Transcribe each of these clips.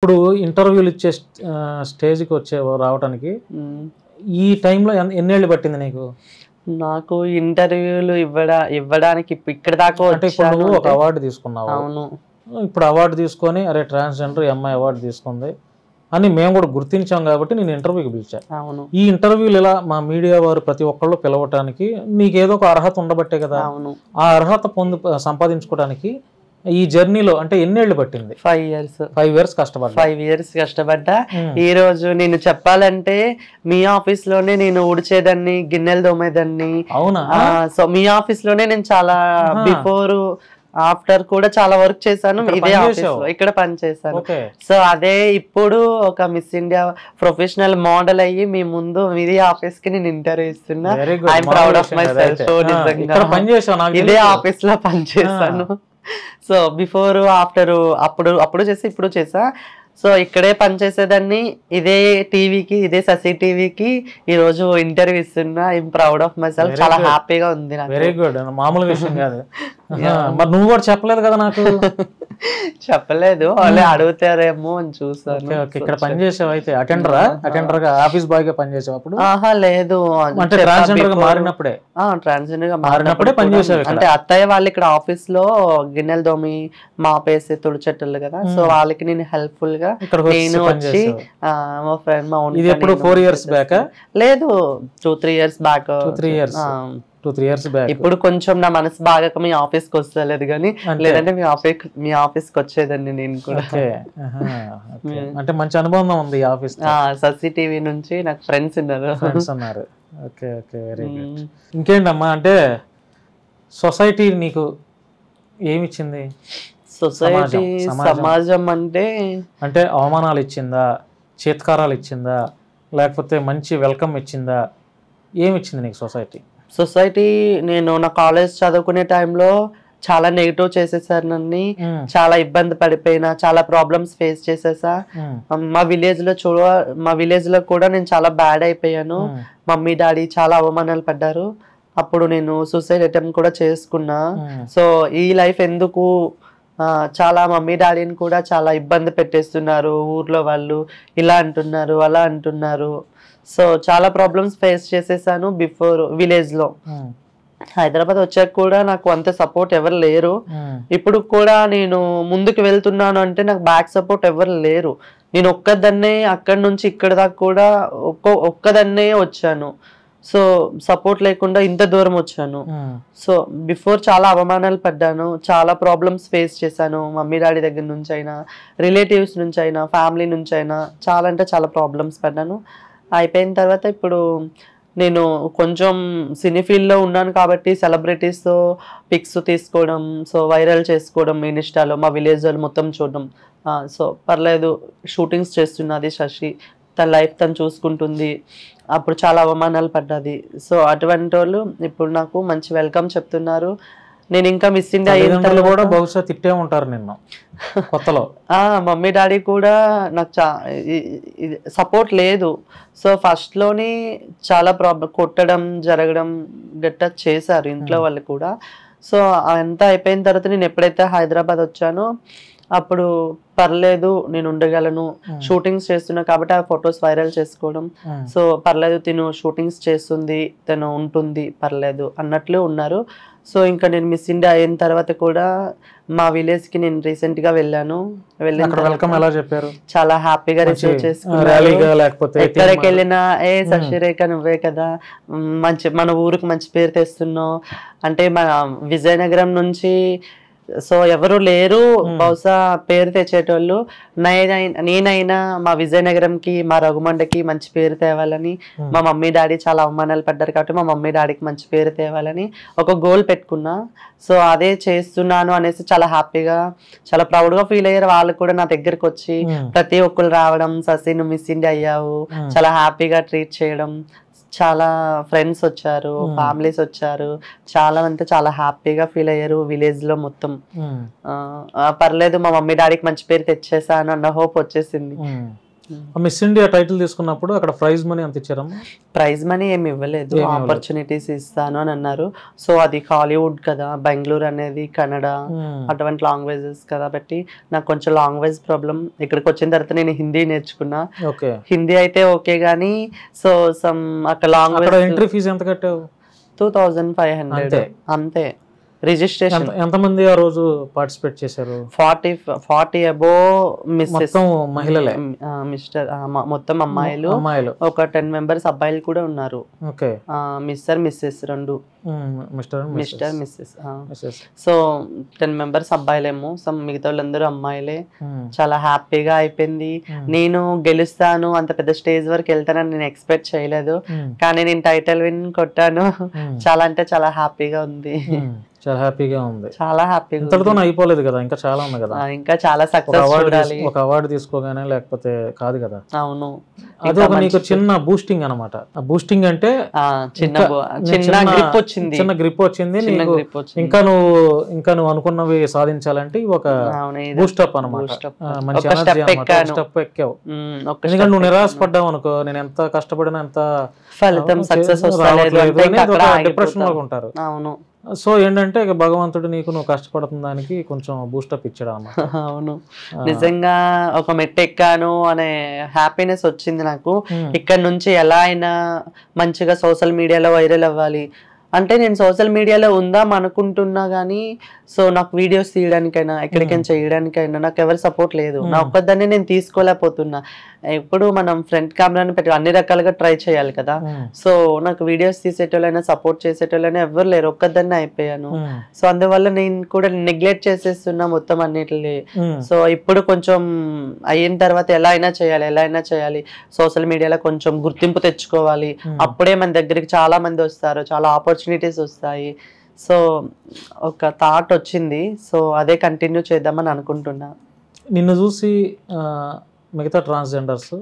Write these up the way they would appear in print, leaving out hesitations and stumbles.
ఇప్పుడు ఇంటర్వ్యూలు ఇచ్చే స్టేజ్కి రావడానికి ఈ టైంలో ఎన్నేళ్ళు పట్టింది నీకు? నాకు ఇంటర్వ్యూలు ఇవ్వడానికి ఇక్కడ దాకా అంటే ఇప్పుడు నువ్వు ఒక అవార్డు తీసుకున్నావు. అవును. ఇప్పుడు అవార్డు తీసుకొని అరే ట్రాన్స్జెండర్ అమ్మాయి అవార్డు తీసుకుంది అని మేము కూడా గుర్తించాం కాబట్టి నేను ఇంటర్వ్యూకి పిలిచా. అవును. ఈ ఇంటర్వ్యూలు ఇలా మా మీడియా వారు ప్రతి ఒక్కళ్ళు పిలవటానికి నీకేదో ఒక అర్హత ఉండబట్టే కదా. అవును. ఆ అర్హత సంపాదించుకోవడానికి ఈ జర్నీలో అంటే ఎన్నేళ్ళు పట్టింది? 5 years. 5 years కష్టపడ్డా. 5 years కష్టపడ్డా. ఈ రోజు నేను చెప్పాలంటే మీ ఆఫీస్ లోనే నేను ఊడ్చేదాన్ని, గిన్నెలు దోమేదాన్ని. అవునా? సో మీ ఆఫీస్ లోనే నేను చాలా బిఫోర్ ఆఫ్టర్ కూడా చాలా వర్క్ చేశాను. ఇదే ఆఫీస్ లో ఇక్కడ పని చేశాను. సో అదే ఇప్పుడు ఒక మిస్ ఇండియా ప్రొఫెషనల్ మోడల్ అయ్యి మీ ముందు ఇదే ఆఫీస్ కి నేను ఇంటర్వ్యూ ఇస్తున్నా. I'm proud of my self. ఇదే ఆఫీస్ లో పని చేశాను. సో బిఫోర్ ఆఫ్టర్ అప్పుడు చేసి ఇప్పుడు చేసా. సో ఇక్కడే పనిచేసేదాన్ని, ఇదే టీవీకి, ఇదే శశి టీవీకి ఈ రోజు ఇంటర్వ్యూ ఇస్తున్నా. I'm proud of my self. చాలా హ్యాపీగా ఉంది నాకు. Very good. మామూలు విషయం కాదు. మరి నువ్వు కూడా చెప్పలేదు కదా నాకు? చెప్పలేదు, వాళ్ళే అడుగుతారేమో అని చూసాను. ఇక్కడ పనిచేసావు అయితే అటెండర్ గా ఆఫీస్ బాయ్ గా పనిచేసావు అప్పుడు? లేదు, అంటే ట్రాన్స్జెండర్ గా మారినప్పుడే. ట్రాన్స్జెండర్ గా మారినప్పుడే పనిచేసావు. అంటే అత్తయ్య వాళ్ళు ఇక్కడ ఆఫీస్ లో గిన్నెలు దోమి మాపేసి తుడిచెట్టలు కదా. సో వాళ్ళకి నేను హెల్ప్ఫుల్ గా నేను వచ్చి మా ఫ్రెండ్ మా 4 years బ్యాక్? లేదు, 2-3 years బ్యాక్. 2-3 years back. ఇప్పుడు కొంచెం నా మనసు బాగా మీ ఆఫీస్ కి వస్తలేదు కానీ, లేదంటే మీ ఆఫీస్ కి వచ్చేదండి నేను కూడా. అంటే మంచి అనుబంధం ఉంది ఈ ఆఫీస్. శశి టీవీ నుంచి నాకు ఫ్రెండ్స్ ఉన్నారు. Okay okay, very good. ఇంకేంటమ్మా, అంటే సొసైటీ నీకు ఏమిచ్చింది? సొసైటీ సమాజం అంటే అవమానాలు ఇచ్చిందా, చేత్కారాలు ఇచ్చిందా, లేకపోతే మంచి వెల్కమ్ ఇచ్చిందా? ఏమిచ్చింది నీకు సొసైటీ? నేను నా కాలేజ్ చదువుకునే టైంలో చాలా నెగిటివ్ చేసేసారు నన్ను. చాలా ఇబ్బంది పడిపోయినా, చాలా ప్రాబ్లమ్స్ ఫేస్ చేసేసా. మా విలేజ్ లో కూడా నేను చాలా బ్యాడ్ అయిపోయాను. మమ్మీ డాడీ చాలా అవమానాలు పడ్డారు. అప్పుడు నేను సూసైడ్ అటెంప్ట్ కూడా చేసుకున్నా. సో ఈ లైఫ్ ఎందుకు, చాలా మమ్మీ డాడీని కూడా చాలా ఇబ్బంది పెట్టేస్తున్నారు ఊర్లో వాళ్ళు, ఇలా అంటున్నారు అలా అంటున్నారు. సో చాలా ప్రాబ్లమ్స్ ఫేస్ చేసేసాను బిఫోర్ విలేజ్ లో. హైదరాబాద్ వచ్చాక కూడా నాకు అంత సపోర్ట్ ఎవరు లేరు. ఇప్పుడు కూడా నేను ముందుకు వెళ్తున్నాను అంటే నాకు బ్యాక్ సపోర్ట్ ఎవరు లేరు. నేను ఒక్కదాన్నే అక్కడి నుంచి ఇక్కడ దాకా కూడా ఒక్కదాన్నే వచ్చాను. సో సపోర్ట్ లేకుండా ఇంత దూరం వచ్చాను. సో బిఫోర్ చాలా అవమానాలు పడ్డాను, చాలా ప్రాబ్లమ్స్ ఫేస్ చేశాను. మమ్మీ డాడీ దగ్గర నుంచి అయినా, రిలేటివ్స్ నుంచి అయినా, ఫ్యామిలీ నుంచి అయినా చాలా అంటే చాలా ప్రాబ్లమ్స్ పడ్డాను. అయిపోయిన తర్వాత ఇప్పుడు నేను కొంచెం సినీ ఫీల్డ్లో ఉన్నాను కాబట్టి సెలబ్రిటీస్తో పిక్స్ తీసుకోవడం, సో వైరల్ చేసుకోవడం ఇన్స్టాలో, మా విలేజ్ వాళ్ళు మొత్తం చూడడం. సో పర్లేదు, షూటింగ్స్ చేస్తున్నది శశి, తన లైఫ్ తను చూసుకుంటుంది. అప్పుడు చాలా అవమానాలు పడ్డది. సో అటువంటి వాళ్ళు ఇప్పుడు నాకు మంచి వెల్కమ్ చెప్తున్నారు. నేను ఇంకా మిస్ ఇండియా కూడా బహుశా తిట్టే ఉంటారు నిన్ను కొత్తలో. మమ్మీ డాడీ కూడా నాకు సపోర్ట్ లేదు. సో ఫస్ట్ లోని చాలా ప్రాబ్లం, కొట్టడం జరగడం గట్టా చేశారు ఇంట్లో వాళ్ళు కూడా. సో అంతా అయిపోయిన తర్వాత నేను ఎప్పుడైతే హైదరాబాద్ వచ్చానో అప్పుడు పర్లేదు నేను ఉండగలను, షూటింగ్స్ చేస్తున్నా కాబట్టి ఆ ఫొటోస్ వైరల్ చేసుకోవడం. సో పర్లేదు, తిను షూటింగ్స్ చేస్తుంది, తను ఉంటుంది, పర్లేదు అన్నట్లు ఉన్నారు. సో ఇంకా నేను మిస్ ఇండియా అయిన తర్వాత కూడా మా విలేజ్ కి నేను రీసెంట్ గా వెళ్ళాను. చాలా హ్యాపీగా రిసీవ్ చేసుకున్నారు. ఎక్కడికి వెళ్ళినా శశిరేఖ నువ్వే కదా, మన ఊరికి మంచి పేరు తెస్తున్నావు అంటే, మన విజయనగరం నుంచి సో ఎవరు లేరు బహుశా పేరు తెచ్చేటోళ్ళు. నేనైనా మా విజయనగరంకి, మా రఘుమండకి మంచి పేరు తేవాలని, మా మమ్మీ డాడీ చాలా అవమానాలు పడ్డారు కాబట్టి మా మమ్మీ డాడీకి మంచి పేరు తేవాలని ఒక గోల్ పెట్టుకున్నా. సో అదే చేస్తున్నాను అనేసి చాలా హ్యాపీగా, చాలా ప్రౌడ్గా ఫీల్ అయ్యారు వాళ్ళు కూడా. నా దగ్గరకు వచ్చి ప్రతి ఒక్కరు రావడం, శశి నువ్వు మిస్ ఇండియా అయ్యావు, చాలా హ్యాపీగా ట్రీట్ చేయడం. చాలా ఫ్రెండ్స్ వచ్చారు, ఫ్యామిలీస్ వచ్చారు, చాలా మంది చాలా హ్యాపీగా ఫీల్ అయ్యారు విలేజ్ లో మొత్తం. పర్లేదు మా మమ్మీ డాడీకి మంచి పేరు తెచ్చేసాను అన్న హోప్ వచ్చేసింది. మిస్ ఇండియా టైటిల్ తీసుకున్నప్పుడు అక్కడ ప్రైజ్ మనీ ఎంత ఇచ్చారమ్మా? ప్రైజ్ మనీ ఏమి ఇవ్వలేదు, ఆపర్చునిటీస్ ఇస్తాను అని అన్నారు. సో అది హాలీవుడ్ కదా, బెంగళూరు అనేది కన్నడ, అటువంటి లాంగ్వేజెస్ కదా బట్టి నాకు కొంచెం లాంగ్వేజ్ ప్రాబ్లం. ఇక్కడికి వచ్చిన తర్వాత నేను హిందీ నేర్చుకున్నా. హిందీ అయితే ఓకే గానీ సో సమ్ అక్కడ లాంగ్వేజ్. ఎంట్రీ ఫీజు ఎంత కట్టావు? 2500 అంతే. రిజిస్ట్రేషన్. ఎంతమంది ఆ రోజు పార్టిసిపేట్ చేశారు? 40 అబోవ్ మిస్సెస్, మహిళలే, మిస్టర్ మొత్తం అమ్మాయిలు, ఒక 10 మెంబర్స్ అబ్బాయిలు కూడా ఉన్నారు. మిస్టర్ మిస్సెస్ రెండు, మిస్టర్ మిస్సెస్. సో 10 మెంబర్స్ అబ్బాయిలేమో, మిగతా వాళ్ళందరూ అమ్మాయిలే. చాలా హ్యాపీగా అయిపోయింది. నేను గెలుస్తాను, అంత పెద్ద స్టేజ్ వరకు వెళ్తానని నేను ఎక్స్పెక్ట్ చేయలేదు, కానీ నేను టైటిల్ విన్ కొట్టాను. చాలా అంటే చాలా హ్యాపీగా ఉంది. చాలా హ్యాపీగా ఉంది. చాలా హ్యాపీగా. ఇంతటితో అయిపోలేదు కదా, ఇంకా చాలా ఉంది కదా. ఇంకా చాలా సక్సెస్ చూడాలి. ఒక అవార్డు తీసుకోగానే లేకపోతే కాదు కదా. అవును, అది ఒక నీకు చిన్న బూస్టింగ్ అన్నమాట. ఆ బూస్టింగ్ అంటే చిన్న గ్రిప్ వచ్చింది, చిన్న గ్రిప్ వచ్చింది. ఇంకా నువ్వు అనుకున్నవి సాధించాలంటే ఒక బూస్టప్ అన్నమాట. మంచి స్టెప్ ఎక్కావు. ఎందుకంటే నువ్వు నిరాశపడ్డావు అనుకో, నేను ఎంత కష్టపడినా ఎంత ఫలితం సక్సెస్ డిప్రెషన్ లో ఉంటారు. అవును. సో ఏంటంటే ఇక భగవంతుడు నీకు నువ్వు కష్టపడుతున్న దానికి కొంచెం బూస్టప్ ఇచ్చాడు అన్నమాట. అవును, నిజంగా ఒక మెట్టు ఎక్కాను అనే హ్యాపీనెస్ వచ్చింది నాకు. ఇక్కడ నుంచి ఎలా అయినా మంచిగా సోషల్ మీడియాలో వైరల్ అవ్వాలి అంటే, నేను సోషల్ మీడియాలో ఉందాం అనుకుంటున్నా కానీ సో నాకు వీడియోస్ తీయడానికైనా ఎక్కడికైనా చేయడానికైనా నాకు ఎవరి సపోర్ట్ లేదు. నా ఒక్కదాన్ని నేను తీసుకోలేకపోతున్నా. ఇప్పుడు మనం ఫ్రంట్ కెమెరాని పెట్టి అన్ని రకాలుగా ట్రై చేయాలి కదా. సో నాకు వీడియోస్ తీసేటోళ్ళైనా సపోర్ట్ చేసేటోళ్ళైనా ఎవరు లేరు, ఒక్కదాన్ని అయిపోయాను. సో అందువల్ల నేను కూడా నెగ్లెక్ట్ చేసేస్తున్నా మొత్తం అన్నిటిని. సో ఇప్పుడు కొంచెం అయిన తర్వాత ఎలా అయినా చేయాలి, సోషల్ మీడియాలో కొంచెం గుర్తింపు తెచ్చుకోవాలి. అప్పుడే మన దగ్గరికి చాలా మంది వస్తారు, చాలా ఆపర్చునిటీస్ వస్తాయి. సో ఒక థాట్ వచ్చింది, సో అదే కంటిన్యూ చేద్దామని అనుకుంటున్నా. నిన్ను చూసి మిగతా ట్రాన్స్జెండర్స్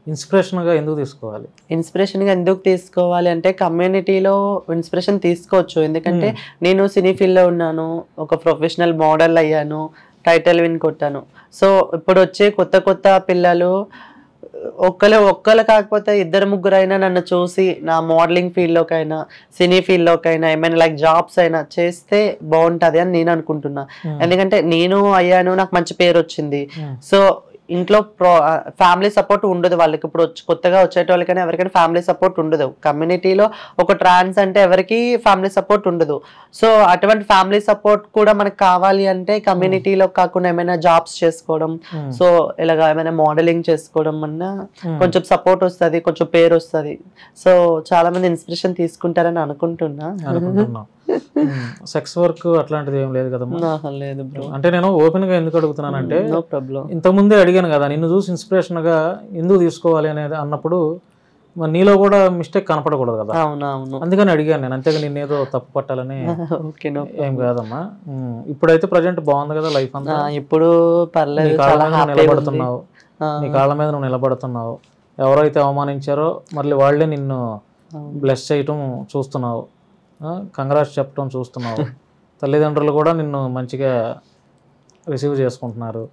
ఇన్స్పిరేషన్గా ఎందుకు తీసుకోవాలి? ఇన్స్పిరేషన్గా ఎందుకు తీసుకోవాలి అంటే, కమ్యూనిటీలో ఇన్స్పిరేషన్ తీసుకోవచ్చు. ఎందుకంటే నేను సినీ ఫీల్డ్లో ఉన్నాను, ఒక ప్రొఫెషనల్ మోడల్ అయ్యాను, టైటిల్ విన్ కొట్టాను. సో ఇప్పుడు వచ్చే కొత్త పిల్లలు ఒక్కరు కాకపోతే 2-3 అయినా నన్ను చూసి నా మోడలింగ్ ఫీల్డ్లోకైనా సినీ ఫీల్డ్లోకైనా ఏమైనా లైక్ జాబ్స్ అయినా చేస్తే బాగుంటుంది అని నేను అనుకుంటున్నా. ఎందుకంటే నేను అయ్యాను, నాకు మంచి పేరు వచ్చింది. సో ఇంట్లో ఫ్యామిలీ సపోర్ట్ ఉండదు వాళ్ళకి. ఇప్పుడు కొత్తగా వచ్చేటోళ్ళకైనా ఎవరికైనా ఫ్యామిలీ సపోర్ట్ ఉండదు. కమ్యూనిటీలో ఒక ట్రాన్స్ అంటే ఎవరికి ఫ్యామిలీ సపోర్ట్ ఉండదు. సో అటువంటి ఫ్యామిలీ సపోర్ట్ కూడా మనకు కావాలి అంటే కమ్యూనిటీలో కాకుండా ఏమైనా జాబ్స్ చేసుకోవడం, సో ఇలాగా ఏమైనా మోడలింగ్ చేసుకోవడం అన్నా కొంచెం సపోర్ట్ వస్తుంది, కొంచెం పేరు వస్తుంది. సో చాలా మంది ఇన్స్పిరేషన్ తీసుకుంటారని అనుకుంటున్నా. సెక్స్ వర్క్ అట్లాంటిది ఏం లేదు కదా? లేదు బ్రో. అంటే నేను ఓపెన్ గా ఎందుకు అడుగుతున్నానంటే, నో ప్రాబ్లం, ఇంతకుముందే అడిగాను కదా, నిన్ను చూసి ఇన్స్పిరేషన్ గా ఎందుకు తీసుకోవాలి అనేది అన్నప్పుడు మరి నీలో కూడా మిస్టేక్ కనపడకూడదు కదా. అవునవును, అందుకని అడిగాను నేను, అంతేగా నిన్నేదో తప్పు పట్టాలని ఏం కాదమ్మా. ఇప్పుడైతే ప్రజెంట్ బాగుంది కదా లైఫ్ అంతా, ఇప్పుడు పర్లేదు, నిలబడుతున్నావు, నీ కాళ్ళ మీద నువ్వు నిలబడుతున్నావు. ఎవరైతే అవమానించారో మళ్ళీ వాళ్ళే నిన్ను బ్లెస్ చేయటం చూస్తున్నావు, కంగ్రాట్స్ చెప్పడం చూస్తున్నావు. తల్లిదండ్రులు కూడా నిన్ను మంచిగా రిసీవ్ చేసుకుంటున్నారు.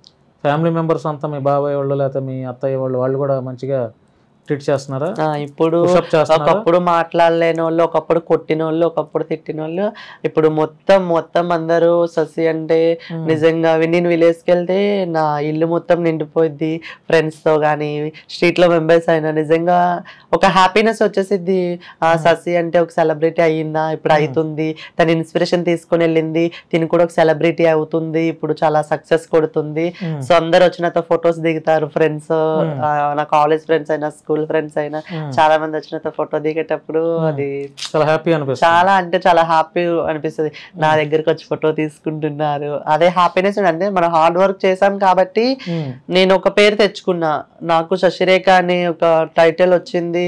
ఫ్యామిలీ మెంబర్స్ అంతా మీ బాబాయ్ వాళ్ళు లేకపోతే మీ అత్తయ్య వాళ్ళు కూడా మంచిగా ట్రీట్ చేస్తున్నారా? ఇప్పుడు ఒకప్పుడు మాట్లాడలేని వాళ్ళు, ఒకప్పుడు కొట్టిన వాళ్ళు, ఒకప్పుడు తిట్టిన వాళ్ళు, ఇప్పుడు మొత్తం అందరూ ససి అంటే నిజంగా నేను విలేజ్కి వెళ్తే నా ఇల్లు మొత్తం నిండిపోయింది ఫ్రెండ్స్తో కానీ స్ట్రీట్లో మెంబర్స్ అయినా. నిజంగా ఒక హ్యాపీనెస్ వచ్చేసిద్ది. ససి అంటే ఒక సెలబ్రిటీ అయ్యిందా, ఇప్పుడు అవుతుంది, తన ఇన్స్పిరేషన్ తీసుకొని వెళ్ళింది, తిని కూడా ఒక సెలబ్రిటీ అవుతుంది, ఇప్పుడు చాలా సక్సెస్ కొడుతుంది. సో అందరు వచ్చినతో ఫొటోస్ దిగుతారు, ఫ్రెండ్స్, నా కాలేజ్ ఫ్రెండ్స్ అయినా స్కూల్ ఫ్రెండ్స్ అయినా చాలా మంది వచ్చినతో ఫోటో దిగేటప్పుడు అది చాలా హ్యాపీ అనిపిస్తుంది. చాలా అంటే చాలా హ్యాపీ అనిపిస్తుంది. నా దగ్గరకు వచ్చి ఫోటో తీసుకుంటున్నారు, అదే హ్యాపీనెస్. అంటే మనం హార్డ్ వర్క్ చేసాం కాబట్టి నేను ఒక పేరు తెచ్చుకున్నా, నాకు శశిరేఖ అనే ఒక టైటిల్ వచ్చింది,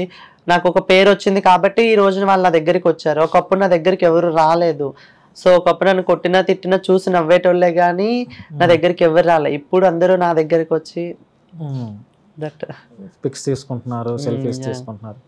నాకు ఒక పేరు వచ్చింది కాబట్టి ఈ రోజున వాళ్ళు నా దగ్గరికి వచ్చారు. ఒకప్పుడు నా దగ్గరికి ఎవరు రాలేదు. సో ఒకప్పుడు నన్ను కొట్టినా తిట్టినా చూసి నవ్వేటోళ్ళే కానీ నా దగ్గరికి ఎవరు రాలే. ఇప్పుడు అందరూ నా దగ్గరికి వచ్చి పిక్స్ తీసుకుంటున్నారు, సెల్ఫీస్ తీసుకుంటున్నారు.